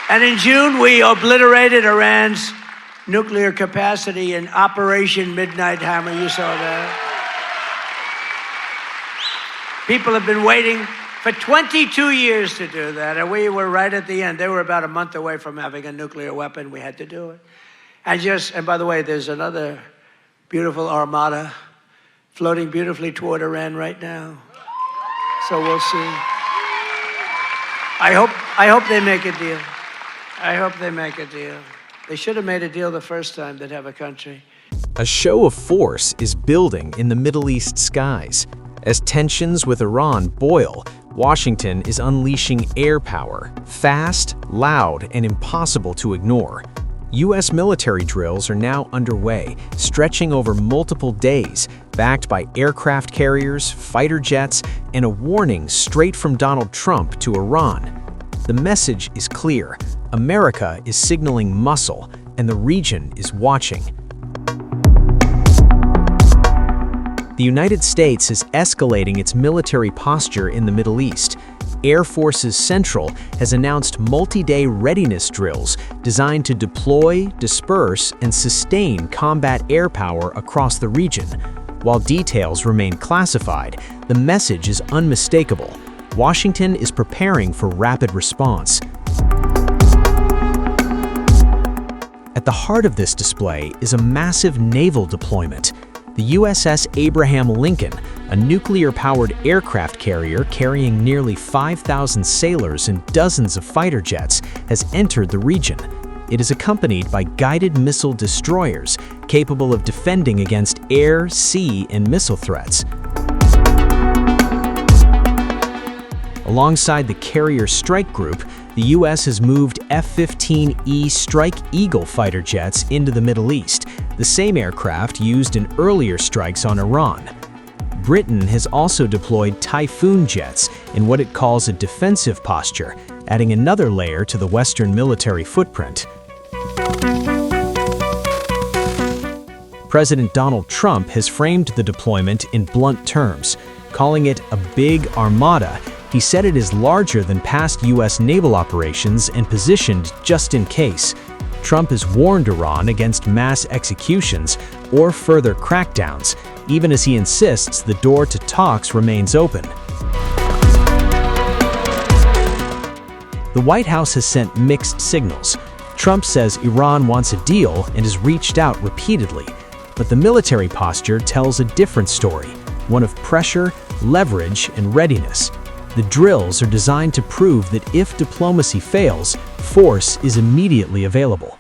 And in June, we obliterated Iran's nuclear capacity in Operation Midnight Hammer. You saw that. People have been waiting for 22 years to do that, and we were right at the end. They were about a month away from having a nuclear weapon. We had to do it. And by the way, there's another beautiful armada floating beautifully toward Iran right now. So we'll see. I hope they make a deal. I hope they make a deal. They should have made a deal the first time they'd have a country. A show of force is building in the Middle East skies. As tensions with Iran boil, Washington is unleashing air power, fast, loud, and impossible to ignore. U.S. military drills are now underway, stretching over multiple days, backed by aircraft carriers, fighter jets, and a warning straight from Donald Trump to Iran. The message is clear. America is signaling muscle, and the region is watching. The United States is escalating its military posture in the Middle East. Air Forces Central has announced multi-day readiness drills designed to deploy, disperse, and sustain combat air power across the region. While details remain classified, the message is unmistakable. Washington is preparing for rapid response. At the heart of this display is a massive naval deployment. The USS Abraham Lincoln, a nuclear-powered aircraft carrier carrying nearly 5,000 sailors and dozens of fighter jets, has entered the region. It is accompanied by guided missile destroyers capable of defending against air, sea, and missile threats. Alongside the Carrier Strike Group, the U.S. has moved F-15E Strike Eagle fighter jets into the Middle East, the same aircraft used in earlier strikes on Iran. Britain has also deployed Typhoon jets in what it calls a defensive posture, adding another layer to the Western military footprint. President Donald Trump has framed the deployment in blunt terms, calling it a big armada. He said it is larger than past U.S. naval operations and positioned just in case. Trump has warned Iran against mass executions or further crackdowns, even as he insists the door to talks remains open. The White House has sent mixed signals. Trump says Iran wants a deal and has reached out repeatedly. But the military posture tells a different story, one of pressure, leverage, and readiness. The drills are designed to prove that if diplomacy fails, force is immediately available.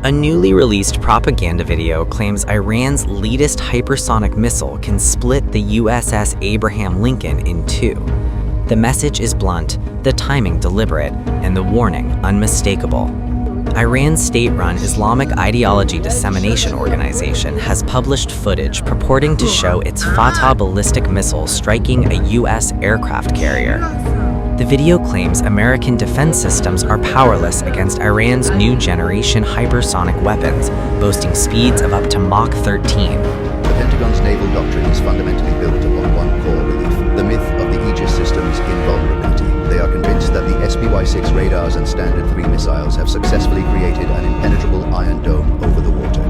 A newly released propaganda video claims Iran's latest hypersonic missile can split the USS Abraham Lincoln in two. The message is blunt, the timing deliberate, and the warning unmistakable. Iran's state-run Islamic ideology dissemination organization has published footage purporting to show its Fatah ballistic missile striking a U.S. aircraft carrier. The video claims American defense systems are powerless against Iran's new generation hypersonic weapons, boasting speeds of up to Mach 13. The Pentagon's naval doctrine is fundamentally built upon one core belief, the myth of the Aegis system's invulnerability. They are convinced that the SPY-6 radars and Standard 3 missiles have successfully created an impenetrable iron dome over the water.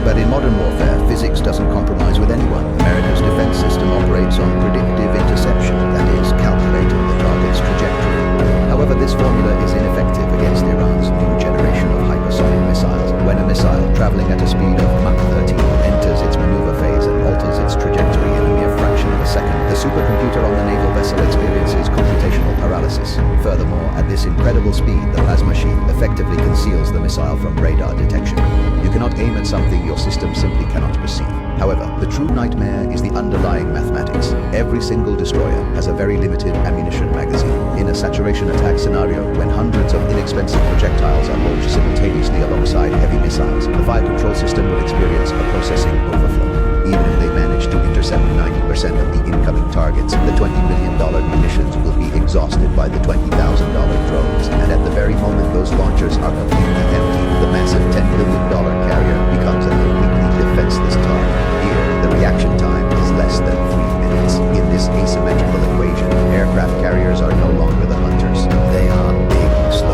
But in modern warfare, physics doesn't compromise with anyone. America's defense system operates on predictive interception, that is, calculating the target's trajectory. However, this formula is ineffective against Iran's new generation of hypersonic missiles. When a missile, traveling at a speed of Mach 13, enters its maneuver phase and alters its trajectory in a mere fraction of a second, the supercomputer on the naval vessel experiences computational paralysis. Furthermore, at this incredible speed, the plasma sheath effectively conceals the missile from radar detection. You cannot aim at something your system simply cannot perceive. However, the true nightmare is the underlying mathematics. Every single destroyer has a very limited ammunition magazine. In a saturation attack scenario, when hundreds of inexpensive projectiles are launched simultaneously alongside heavy missiles, the fire control system will experience a processing overflow. Even if they manage to intercept 90% of the incoming targets, the $20 million munitions will be exhausted by the $20,000 drones. And at the very moment those launchers are completely empty, the massive $10 billion carrier becomes a completely defenseless target. Here, the reaction time is less than 3 minutes. In this asymmetrical equation, aircraft carriers are no longer the hunters. They are big, slow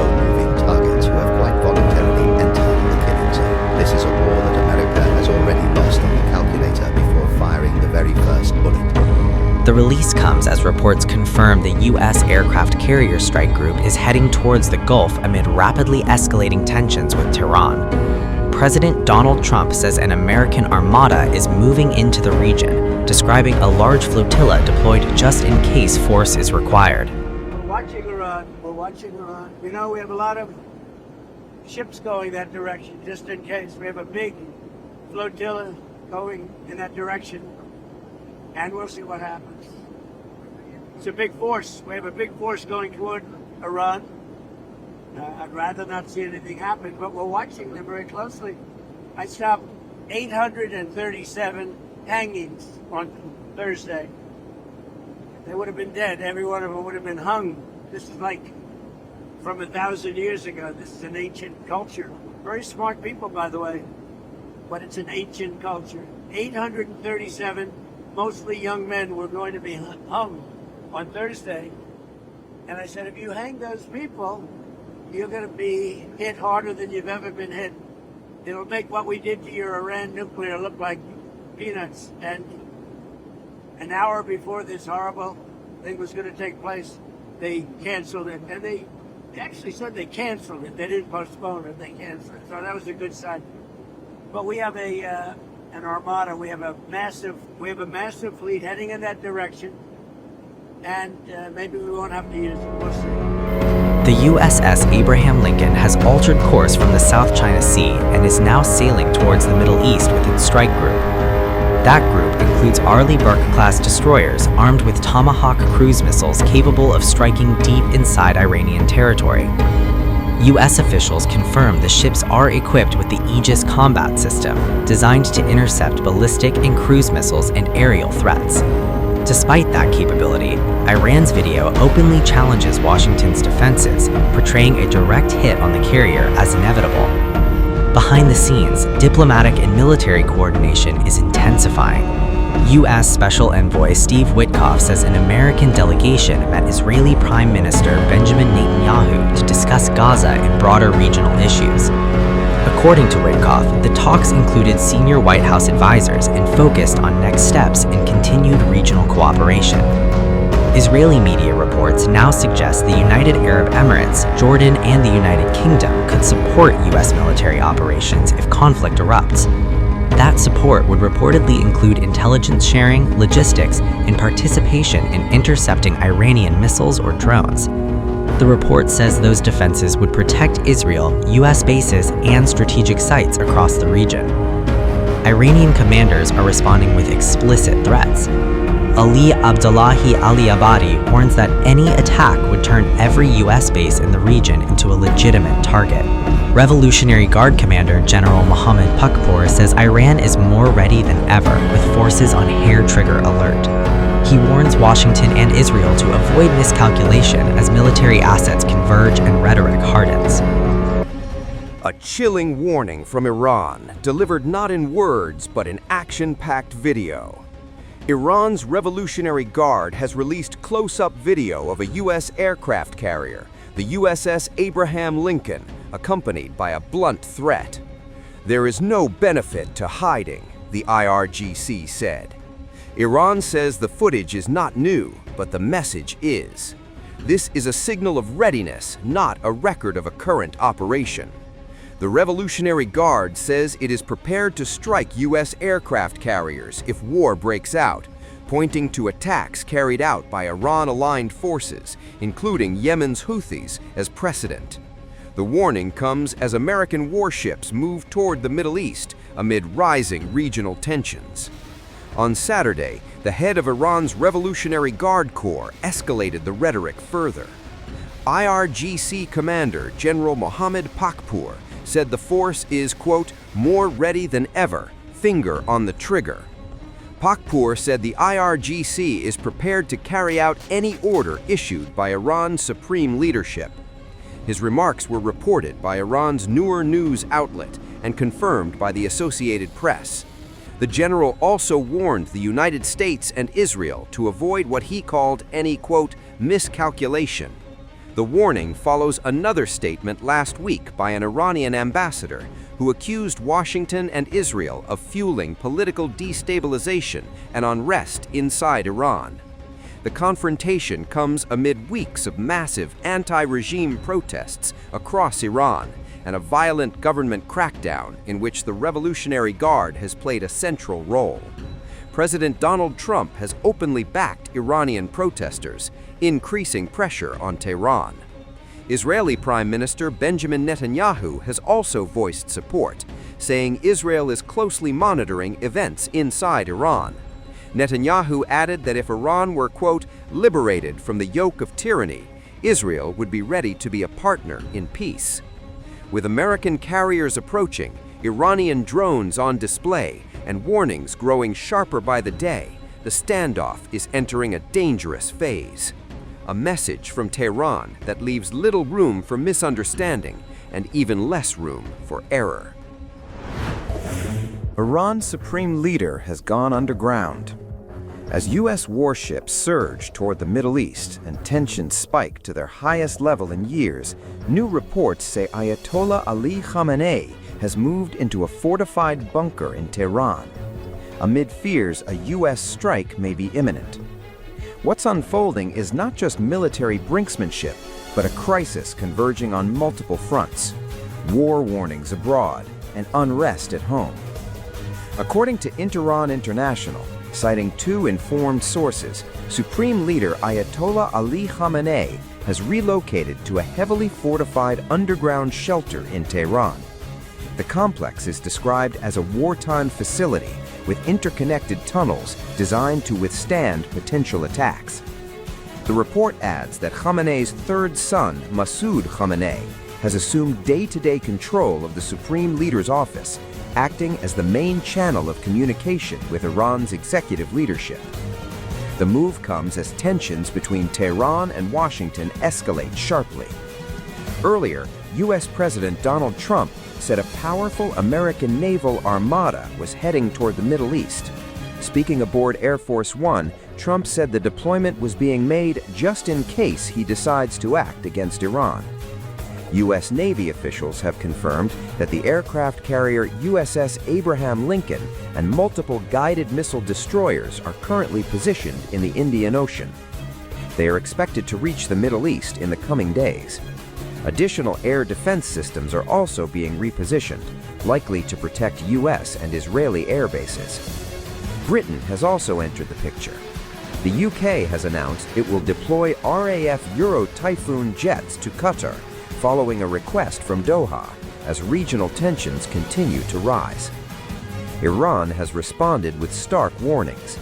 release comes as reports confirm the U.S. aircraft carrier strike group is heading towards the Gulf amid rapidly escalating tensions with Tehran. President Donald Trump says an American armada is moving into the region, describing a large flotilla deployed just in case force is required. We're watching Iran. We're watching Iran. You know, we have a lot of ships going that direction, just in case. We have a big flotilla going in that direction, and we'll see what happens. It's a big force. We have a big force going toward Iran. I'd rather not see anything happen, but we're watching them very closely. I stopped 837 hangings on Thursday. They would have been dead. Every one of them would have been hung. This is like from 1,000 years ago. This is an ancient culture. Very smart people, by the way, but it's an ancient culture. 837, mostly young men, were going to be hung on Thursday. And I said, if you hang those people, you're going to be hit harder than you've ever been hit. It'll make what we did to your Iran nuclear look like peanuts. And an hour before this horrible thing was going to take place, they canceled it. And they actually said they canceled it. They didn't postpone it. They canceled it. So that was a good sign. But we have an armada. We have a massive fleet heading in that direction. And maybe we won't have to use it. We'll see. The USS Abraham Lincoln has altered course from the South China Sea and is now sailing towards the Middle East with its strike group. That group includes Arleigh Burke-class destroyers armed with Tomahawk cruise missiles capable of striking deep inside Iranian territory. U.S. officials confirm the ships are equipped with the Aegis combat system, designed to intercept ballistic and cruise missiles and aerial threats. Despite that capability, Iran's video openly challenges Washington's defenses, portraying a direct hit on the carrier as inevitable. Behind the scenes, diplomatic and military coordination is intensifying. U.S. Special Envoy Steve Witkoff says an American delegation met Israeli Prime Minister Benjamin Netanyahu to discuss Gaza and broader regional issues. According to Witkoff, the talks included senior White House advisors and focused on next steps in continued regional cooperation. Israeli media reports now suggest the United Arab Emirates, Jordan, and the United Kingdom could support U.S. military operations if conflict erupts. That support would reportedly include intelligence sharing, logistics, and participation in intercepting Iranian missiles or drones. The report says those defenses would protect Israel, U.S. bases, and strategic sites across the region. Iranian commanders are responding with explicit threats. Ali Abdullahi Ali-Abadi warns that any attack would turn every U.S. base in the region into a legitimate target. Revolutionary Guard Commander General Mohammad Pakpour says Iran is more ready than ever, with forces on hair-trigger alert. He warns Washington and Israel to avoid miscalculation as military assets converge and rhetoric hardens. A chilling warning from Iran, delivered not in words but in action-packed video. Iran's Revolutionary Guard has released close-up video of a U.S. aircraft carrier, the USS Abraham Lincoln, accompanied by a blunt threat. There is no benefit to hiding, the IRGC said. Iran says the footage is not new, but the message is. This is a signal of readiness, not a record of a current operation. The Revolutionary Guard says it is prepared to strike U.S. aircraft carriers if war breaks out, pointing to attacks carried out by Iran-aligned forces, including Yemen's Houthis, as precedent. The warning comes as American warships move toward the Middle East amid rising regional tensions. On Saturday, the head of Iran's Revolutionary Guard Corps escalated the rhetoric further. IRGC Commander General Mohammad Pakpour said the force is, quote, more ready than ever, finger on the trigger. Pakpour said the IRGC is prepared to carry out any order issued by Iran's supreme leadership. His remarks were reported by Iran's Noor news outlet and confirmed by the Associated Press. The general also warned the United States and Israel to avoid what he called any, quote, miscalculation. The warning follows another statement last week by an Iranian ambassador who accused Washington and Israel of fueling political destabilization and unrest inside Iran. The confrontation comes amid weeks of massive anti-regime protests across Iran and a violent government crackdown in which the Revolutionary Guard has played a central role. President Donald Trump has openly backed Iranian protesters, increasing pressure on Tehran. Israeli Prime Minister Benjamin Netanyahu has also voiced support, saying Israel is closely monitoring events inside Iran. Netanyahu added that if Iran were, quote, liberated from the yoke of tyranny, Israel would be ready to be a partner in peace. With American carriers approaching, Iranian drones on display, and warnings growing sharper by the day, the standoff is entering a dangerous phase. A message from Tehran that leaves little room for misunderstanding and even less room for error. Iran's supreme leader has gone underground. As U.S. warships surge toward the Middle East and tensions spike to their highest level in years, new reports say Ayatollah Ali Khamenei has moved into a fortified bunker in Tehran. Amid fears a U.S. strike may be imminent. What's unfolding is not just military brinksmanship, but a crisis converging on multiple fronts: war warnings abroad and unrest at home. According to Interon International, citing two informed sources, Supreme Leader Ayatollah Ali Khamenei has relocated to a heavily fortified underground shelter in Tehran. The complex is described as a wartime facility with interconnected tunnels designed to withstand potential attacks. The report adds that Khamenei's third son, Masoud Khamenei, has assumed day-to-day control of the Supreme Leader's office, acting as the main channel of communication with Iran's executive leadership. The move comes as tensions between Tehran and Washington escalate sharply. Earlier, U.S. President Donald Trump said a powerful American naval armada was heading toward the Middle East. Speaking aboard Air Force One, Trump said the deployment was being made just in case he decides to act against Iran. U.S. Navy officials have confirmed that the aircraft carrier USS Abraham Lincoln and multiple guided missile destroyers are currently positioned in the Indian Ocean. They are expected to reach the Middle East in the coming days. Additional air defense systems are also being repositioned, likely to protect U.S. and Israeli air bases. Britain has also entered the picture. The U.K. has announced it will deploy RAF Euro Typhoon jets to Qatar, following a request from Doha, as regional tensions continue to rise. Iran has responded with stark warnings.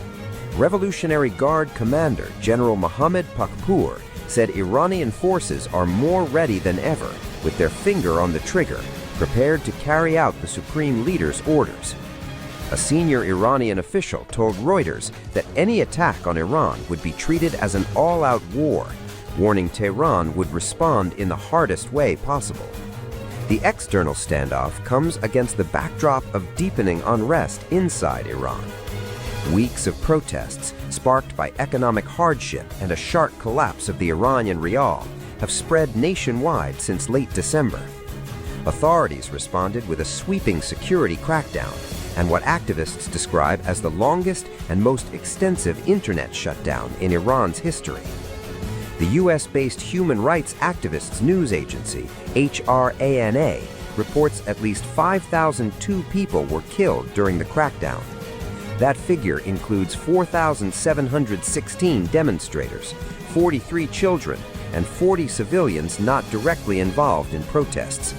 Revolutionary Guard Commander General Mohammad Pakpour said Iranian forces are more ready than ever, with their finger on the trigger, prepared to carry out the Supreme Leader's orders. A senior Iranian official told Reuters that any attack on Iran would be treated as an all-out war, warning Tehran would respond in the hardest way possible. The external standoff comes against the backdrop of deepening unrest inside Iran. Weeks of protests, sparked by economic hardship and a sharp collapse of the Iranian rial, have spread nationwide since late December. Authorities responded with a sweeping security crackdown and what activists describe as the longest and most extensive internet shutdown in Iran's history. The U.S.-based human rights activists news agency, HRANA, reports at least 5,002 people were killed during the crackdown. That figure includes 4,716 demonstrators, 43 children, and 40 civilians not directly involved in protests.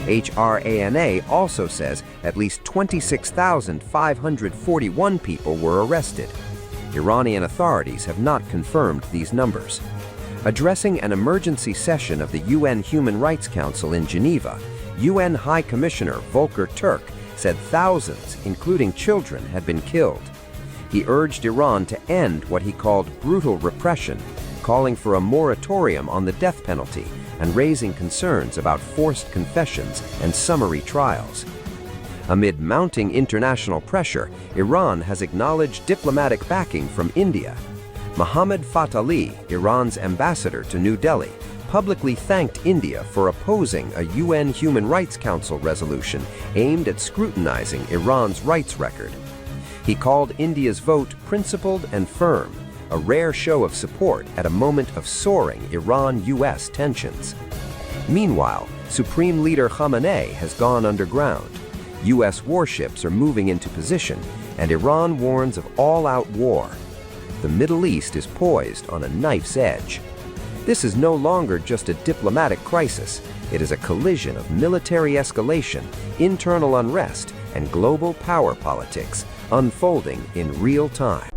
HRANA also says at least 26,541 people were arrested. Iranian authorities have not confirmed these numbers. Addressing an emergency session of the UN Human Rights Council in Geneva, UN High Commissioner Volker Turk said thousands, including children, had been killed. He urged Iran to end what he called brutal repression, calling for a moratorium on the death penalty and raising concerns about forced confessions and summary trials. Amid mounting international pressure, Iran has acknowledged diplomatic backing from India. Mohammad Fatali, Iran's ambassador to New Delhi, publicly thanked India for opposing a UN Human Rights Council resolution aimed at scrutinizing Iran's rights record. He called India's vote principled and firm, a rare show of support at a moment of soaring Iran-US tensions. Meanwhile, Supreme Leader Khamenei has gone underground. U.S. warships are moving into position, and Iran warns of all-out war. The Middle East is poised on a knife's edge. This is no longer just a diplomatic crisis. It is a collision of military escalation, internal unrest, and global power politics unfolding in real time.